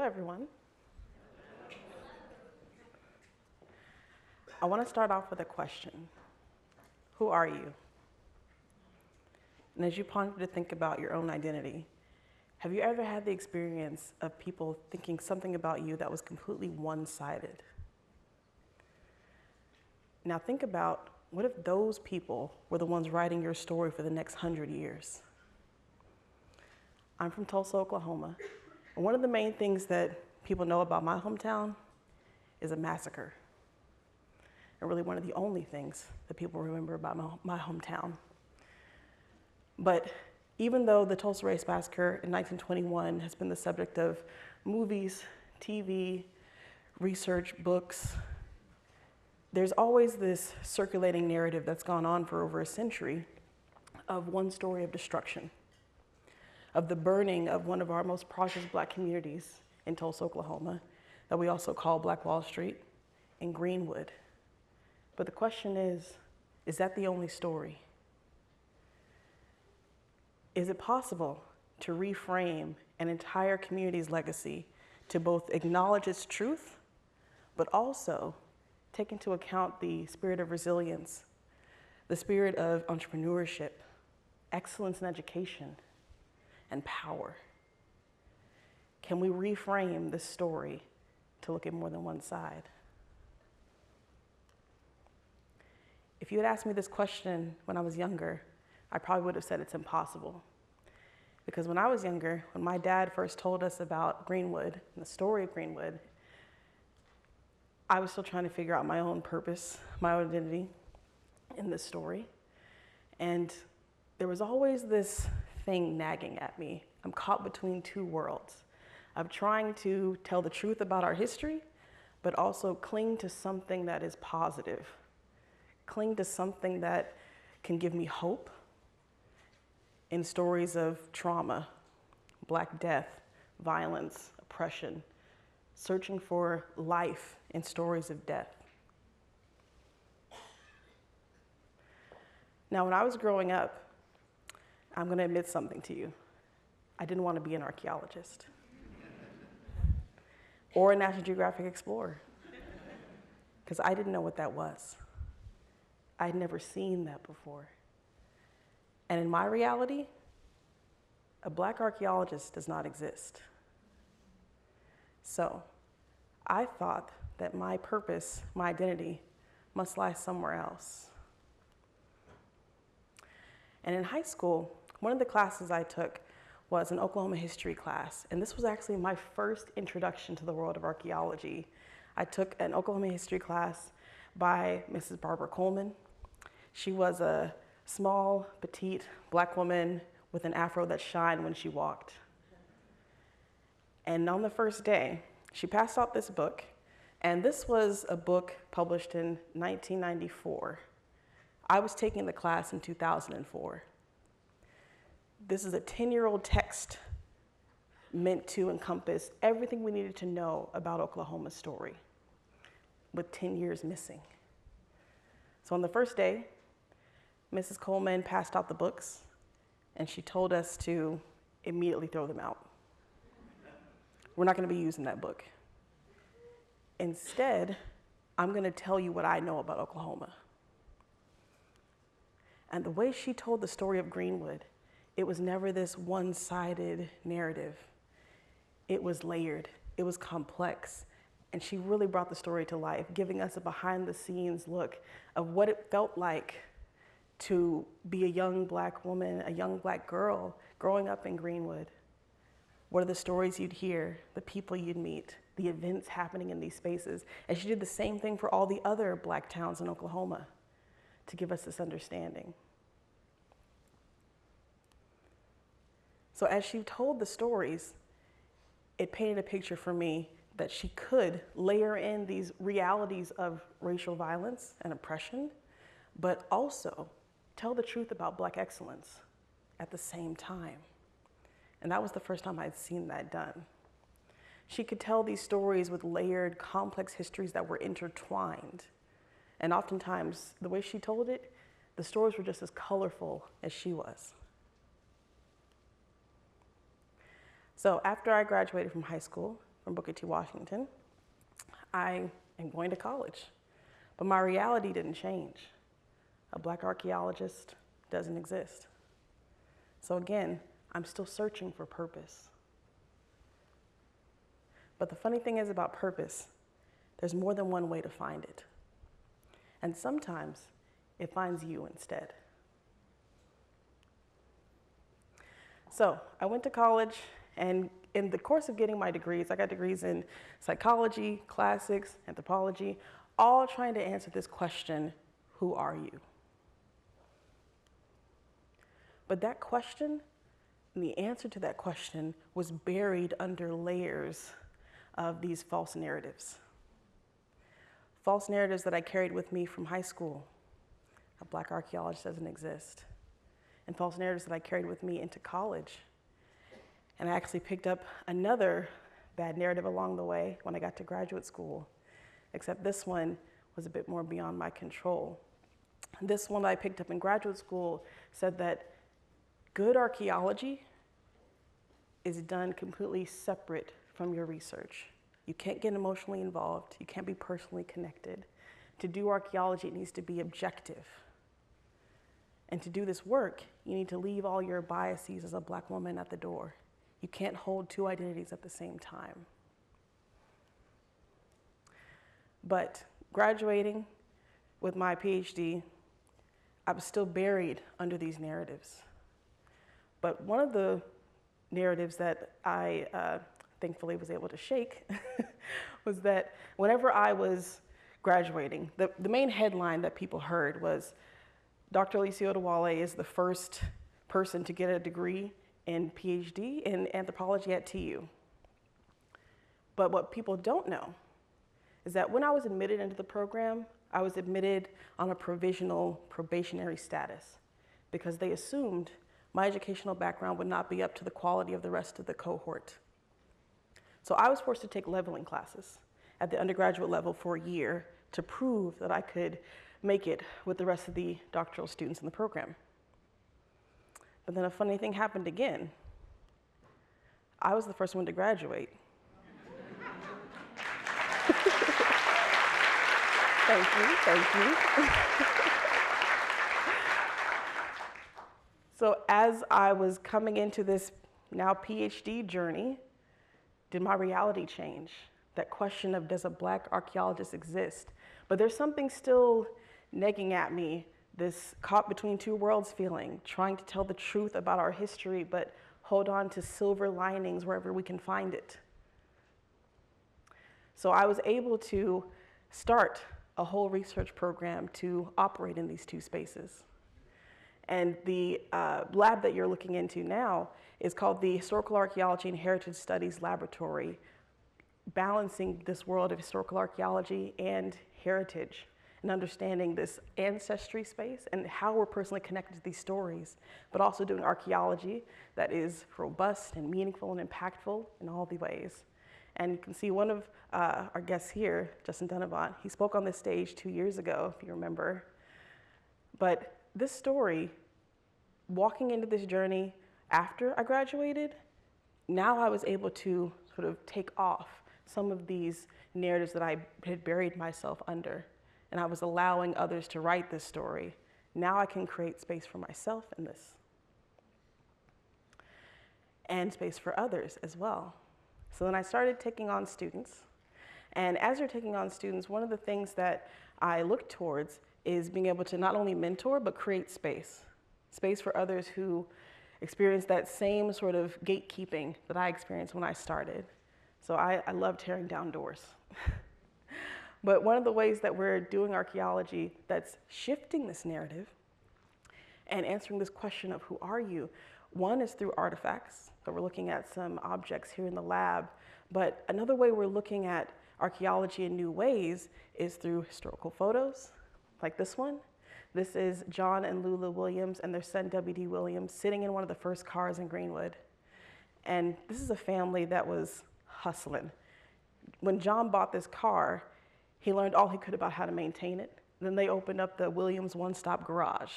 everyone. I want to start off with a question. Who are you? And as you ponder to think about your own identity, have you ever had the experience of people thinking something about you that was completely one-sided? Now think about, what if those people were the ones writing your story for the next 100 years? I'm from Tulsa, Oklahoma. And one of the main things that people know about my hometown is a massacre. And really one of the only things that people remember about my hometown. But even though the Tulsa Race Massacre in 1921 has been the subject of movies, TV, research, books, there's always this circulating narrative that's gone on for over a century of one story of destruction, of the burning of one of our most prosperous Black communities in Tulsa, Oklahoma, that we also call Black Wall Street, in Greenwood. But the question is that the only story? Is it possible to reframe an entire community's legacy to both acknowledge its truth, but also take into account the spirit of resilience, the spirit of entrepreneurship, excellence in education, and power? Can we reframe this story to look at more than one side? If you had asked me this question when I was younger, I probably would have said it's impossible. Because when I was younger, when my dad first told us about Greenwood and the story of Greenwood, I was still trying to figure out my own purpose, my own identity in this story. And there was always this thing nagging at me. I'm caught between two worlds. I'm trying to tell the truth about our history, but also cling to something that is positive. Cling to something that can give me hope in stories of trauma, Black death, violence, oppression, searching for life in stories of death. Now, when I was growing up, I'm going to admit something to you. I didn't want to be an archaeologist or a National Geographic explorer, because I didn't know what that was. I'd never seen that before. And in my reality, a Black archaeologist does not exist. So I thought that my purpose, my identity, must lie somewhere else. And in high school, one of the classes I took was an Oklahoma history class. And this was actually my first introduction to the world of archaeology. I took an Oklahoma history class by Mrs. Barbara Coleman. She was a small, petite Black woman with an afro that shined when she walked. And on the first day, she passed out this book. And this was a book published in 1994. I was taking the class in 2004. This is a 10-year-old text meant to encompass everything we needed to know about Oklahoma's story, with 10 years missing. So on the first day, Mrs. Coleman passed out the books, and she told us to immediately throw them out. We're not going to be using that book. Instead, I'm going to tell you what I know about Oklahoma. And the way she told the story of Greenwood, it was never this one-sided narrative. It was layered, it was complex, and she really brought the story to life, giving us a behind-the-scenes look of what it felt like to be a young Black woman, a young Black girl growing up in Greenwood. What are the stories you'd hear, the people you'd meet, the events happening in these spaces? And she did the same thing for all the other Black towns in Oklahoma to give us this understanding. So as she told the stories, it painted a picture for me that she could layer in these realities of racial violence and oppression, but also tell the truth about Black excellence at the same time. And that was the first time I'd seen that done. She could tell these stories with layered, complex histories that were intertwined. And oftentimes, the way she told it, the stories were just as colorful as she was. So after I graduated from high school, from Booker T. Washington. I am going to college, but my reality didn't change. A Black archaeologist doesn't exist. So again, I'm still searching for purpose. But the funny thing is about purpose, there's more than one way to find it. And sometimes it finds you instead. So I went to college, and in the course of getting my degrees, I got degrees in psychology, classics, anthropology, all trying to answer this question, who are you? But that question, and the answer to that question, was buried under layers of these false narratives. False narratives that I carried with me from high school. A Black archaeologist doesn't exist. And false narratives that I carried with me into college. And I actually picked up another bad narrative along the way when I got to graduate school, except this one was a bit more beyond my control. This one that I picked up in graduate school said that good archaeology is done completely separate from your research. You can't get emotionally involved. You can't be personally connected. To do archaeology, it needs to be objective. And to do this work, you need to leave all your biases as a Black woman at the door. You can't hold two identities at the same time. But graduating with my PhD, I was still buried under these narratives. But one of the narratives that I thankfully was able to shake was that whenever I was graduating, the main headline that people heard was, Dr. Alicia Odewale is the first person to get a degree in PhD in anthropology at TU. But what people don't know is that when I was admitted into the program, I was admitted on a provisional probationary status because they assumed my educational background would not be up to the quality of the rest of the cohort. So I was forced to take leveling classes at the undergraduate level for a year to prove that I could make it with the rest of the doctoral students in the program. But then a funny thing happened again. I was the first one to graduate. Thank you. So as I was coming into this now PhD journey, did my reality change? That question of, does a Black archaeologist exist? But there's something still nagging at me, this caught between two worlds feeling, trying to tell the truth about our history, but hold on to silver linings wherever we can find it. So I was able to start a whole research program to operate in these two spaces. And the lab that you're looking into now is called the Historical Archaeology and Heritage Studies Laboratory, balancing this world of historical archaeology and heritage, and understanding this ancestry space and how we're personally connected to these stories, but also doing archaeology that is robust and meaningful and impactful in all the ways. And you can see one of our guests here, Justin Dunavant, he spoke on this stage 2 years ago, if you remember. But this story, walking into this journey after I graduated, now I was able to sort of take off some of these narratives that I had buried myself under. And I was allowing others to write this story. Now I can create space for myself in this. And space for others as well. So then I started taking on students. And as you're taking on students, one of the things that I look towards is being able to not only mentor, but create space. Space for others who experience that same sort of gatekeeping that I experienced when I started. So I love tearing down doors. But one of the ways that we're doing archaeology that's shifting this narrative and answering this question of who are you, one is through artifacts. So we're looking at some objects here in the lab, but another way we're looking at archaeology in new ways is through historical photos, like this one. This is John and Lula Williams and their son W.D. Williams sitting in one of the first cars in Greenwood. And this is a family that was hustling. When John bought this car, he learned all he could about how to maintain it. Then they opened up the Williams one-stop garage,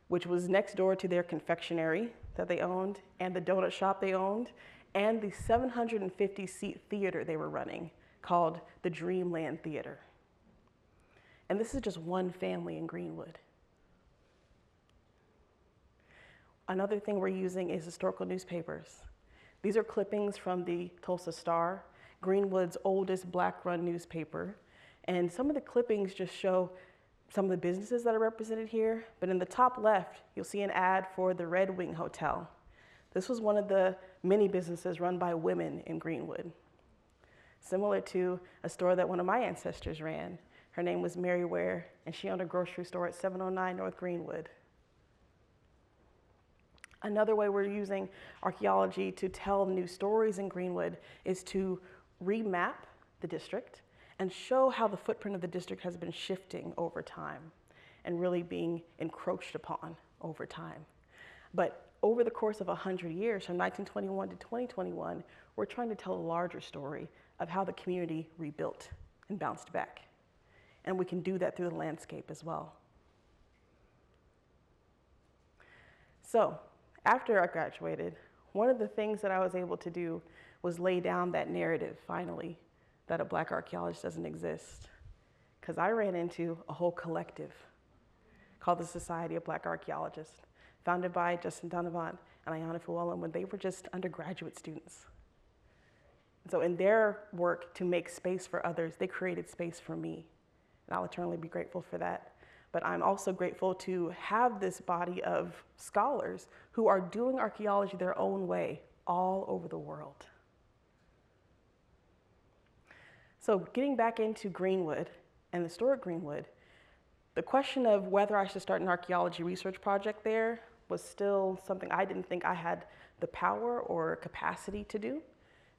which was next door to their confectionery that they owned and the donut shop they owned and the 750-seat theater they were running called the Dreamland Theater. And this is just one family in Greenwood. Another thing we're using is historical newspapers. These are clippings from the Tulsa Star, Greenwood's oldest Black-run newspaper. And some of the clippings just show some of the businesses that are represented here. But in the top left, you'll see an ad for the Red Wing Hotel. This was one of the many businesses run by women in Greenwood, similar to a store that one of my ancestors ran. Her name was Mary Ware, and she owned a grocery store at 709 North Greenwood. Another way we're using archaeology to tell new stories in Greenwood is to remap the district and show how the footprint of the district has been shifting over time and really being encroached upon over time. But over the course of 100 years, from 1921 to 2021, we're trying to tell a larger story of how the community rebuilt and bounced back. And we can do that through the landscape as well. So, after I graduated, one of the things that I was able to do was lay down that narrative, finally, that a Black archaeologist doesn't exist. Because I ran into a whole collective called the Society of Black Archaeologists, founded by Justin Donovan and Ayanna Fuwellem when they were just undergraduate students. So in their work to make space for others, they created space for me. And I'll eternally be grateful for that. But I'm also grateful to have this body of scholars who are doing archaeology their own way all over the world. So getting back into Greenwood and the historic Greenwood, the question of whether I should start an archaeology research project there was still something I didn't think I had the power or capacity to do.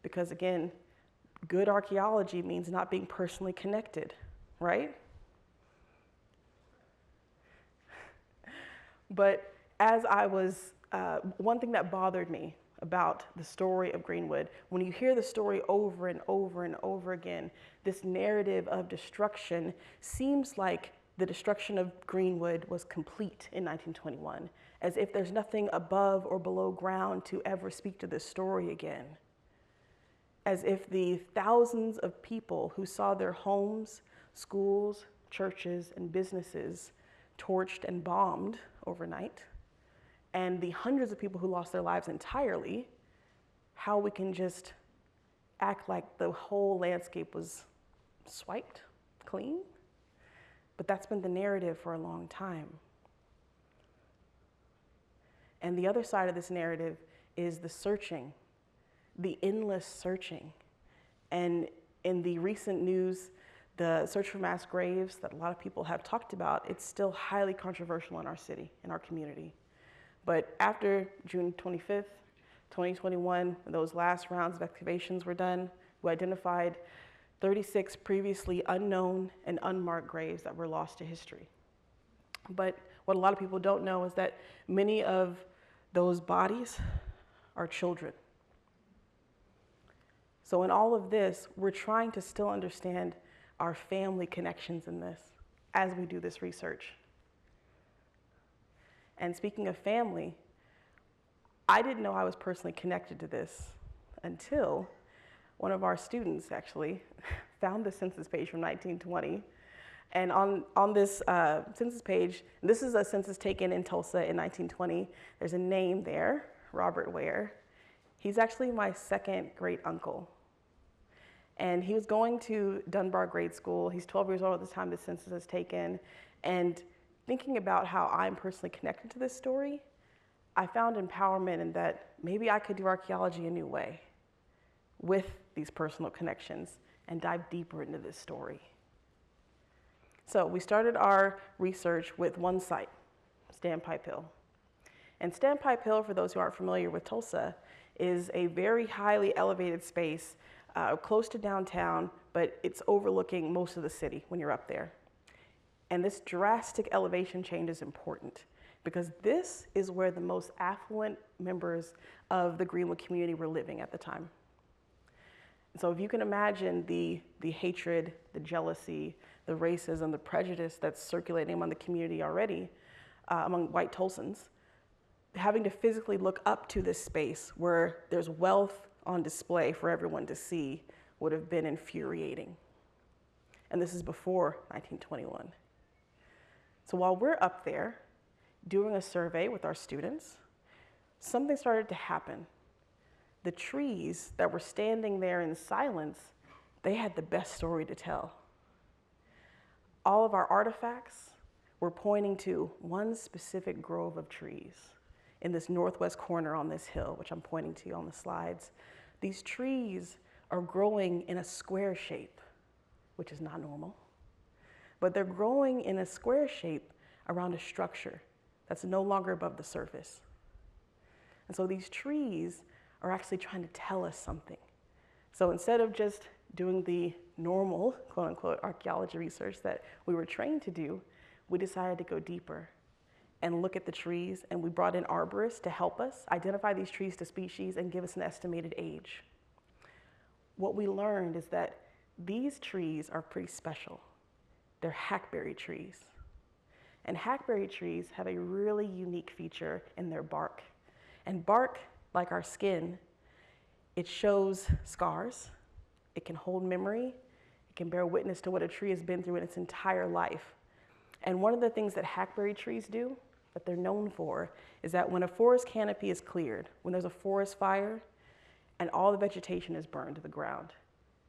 Because again, good archaeology means not being personally connected, right? But as I was, one thing that bothered me about the story of Greenwood, when you hear the story over and over and over again, this narrative of destruction seems like the destruction of Greenwood was complete in 1921, as if there's nothing above or below ground to ever speak to this story again. As if the thousands of people who saw their homes, schools, churches, and businesses torched and bombed overnight, and the hundreds of people who lost their lives entirely, how we can just act like the whole landscape was swiped clean. But that's been the narrative for a long time. And the other side of this narrative is the searching, the endless searching. And in the recent news, the search for mass graves that a lot of people have talked about, it's still highly controversial in our city, in our community. But after June 25th, 2021, when those last rounds of excavations were done, we identified 36 previously unknown and unmarked graves that were lost to history. But what a lot of people don't know is that many of those bodies are children. So in all of this, we're trying to still understand our family connections in this as we do this research. And speaking of family, I didn't know I was personally connected to this until one of our students actually found the census page from 1920. And on this census page, this is a census taken in Tulsa in 1920. There's a name there, Robert Ware. He's actually my second great uncle. And he was going to Dunbar grade school. He's 12 years old at the time the census is taken. And thinking about how I'm personally connected to this story, I found empowerment in that maybe I could do archaeology a new way with these personal connections and dive deeper into this story. So we started our research with one site, Standpipe Hill. And Standpipe Hill, for those who aren't familiar with Tulsa, is a very highly elevated space close to downtown, but it's overlooking most of the city when you're up there. And this drastic elevation change is important because this is where the most affluent members of the Greenwood community were living at the time. So if you can imagine the hatred, the jealousy, the racism, the prejudice that's circulating among the community already, among white Tulsans, having to physically look up to this space where there's wealth on display for everyone to see would have been infuriating. And this is before 1921. So while we're up there doing a survey with our students, something started to happen. The trees that were standing there in silence, they had the best story to tell. All of our artifacts were pointing to one specific grove of trees in this northwest corner on this hill, which I'm pointing to you on the slides. These trees are growing in a square shape, which is not normal, but they're growing in a square shape around a structure that's no longer above the surface. And so these trees are actually trying to tell us something. So instead of just doing the normal, quote unquote, archaeology research that we were trained to do, we decided to go deeper and look at the trees, and we brought in arborists to help us identify these trees to species and give us an estimated age. What we learned is that these trees are pretty special. They're hackberry trees. And hackberry trees have a really unique feature in their bark. And bark, like our skin, it shows scars, it can hold memory, it can bear witness to what a tree has been through in its entire life. And one of the things that hackberry trees do, that they're known for, is that when a forest canopy is cleared, when there's a forest fire and all the vegetation is burned to the ground,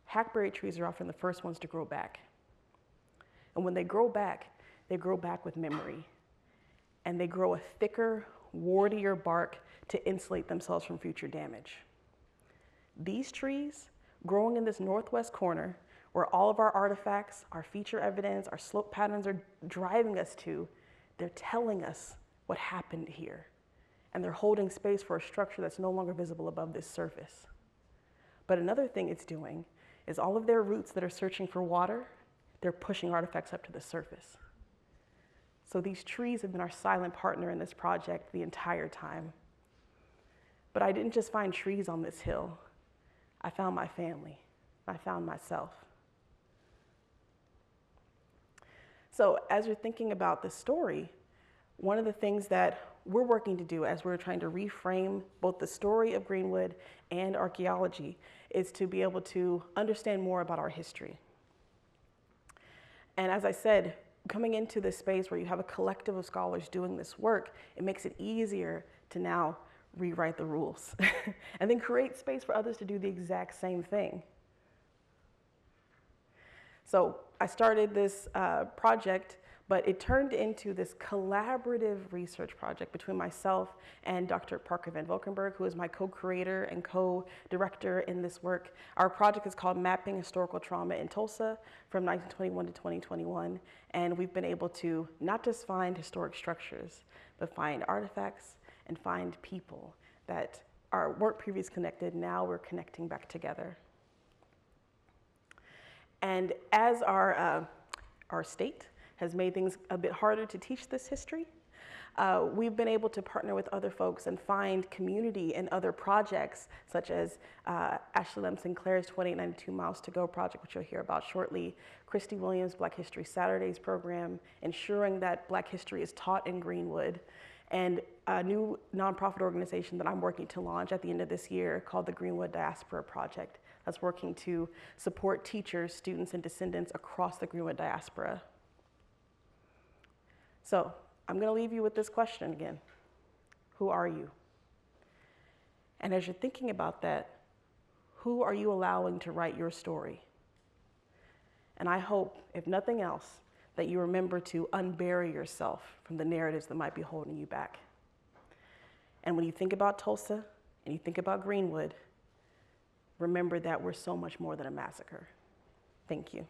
hackberry trees are often the first ones to grow back. And when they grow back with memory. And they grow a thicker, wartier bark to insulate themselves from future damage. These trees, growing in this northwest corner, where all of our artifacts, our feature evidence, our slope patterns are driving us to, they're telling us what happened here. And they're holding space for a structure that's no longer visible above this surface. But another thing it's doing is all of their roots that are searching for water, they're pushing artifacts up to the surface. So these trees have been our silent partner in this project the entire time. But I didn't just find trees on this hill. I found my family. I found myself. So as you're thinking about this story, one of the things that we're working to do as we're trying to reframe both the story of Greenwood and archaeology is to be able to understand more about our history. And as I said, coming into this space where you have a collective of scholars doing this work, it makes it easier to now rewrite the rules and then create space for others to do the exact same thing. So I started this project, but it turned into this collaborative research project between myself and Dr. Parker Van Valkenburg, who is my co-creator and co-director in this work. Our project is called Mapping Historical Trauma in Tulsa from 1921 to 2021. And we've been able to not just find historic structures, but find artifacts and find people that weren't previously connected. Now we're connecting back together. And as our state has made things a bit harder to teach this history, we've been able to partner with other folks and find community in other projects, such as Ashley Lem Sinclair's 2892 Miles to Go project, which you'll hear about shortly, Christy Williams' Black History Saturdays program, ensuring that Black history is taught in Greenwood, and a new nonprofit organization that I'm working to launch at the end of this year called the Greenwood Diaspora Project, that's working to support teachers, students, and descendants across the Greenwood diaspora. So I'm going to leave you with this question again. Who are you? And as you're thinking about that, who are you allowing to write your story? And I hope, if nothing else, that you remember to unbury yourself from the narratives that might be holding you back. And when you think about Tulsa and you think about Greenwood, remember that we're so much more than a massacre. Thank you.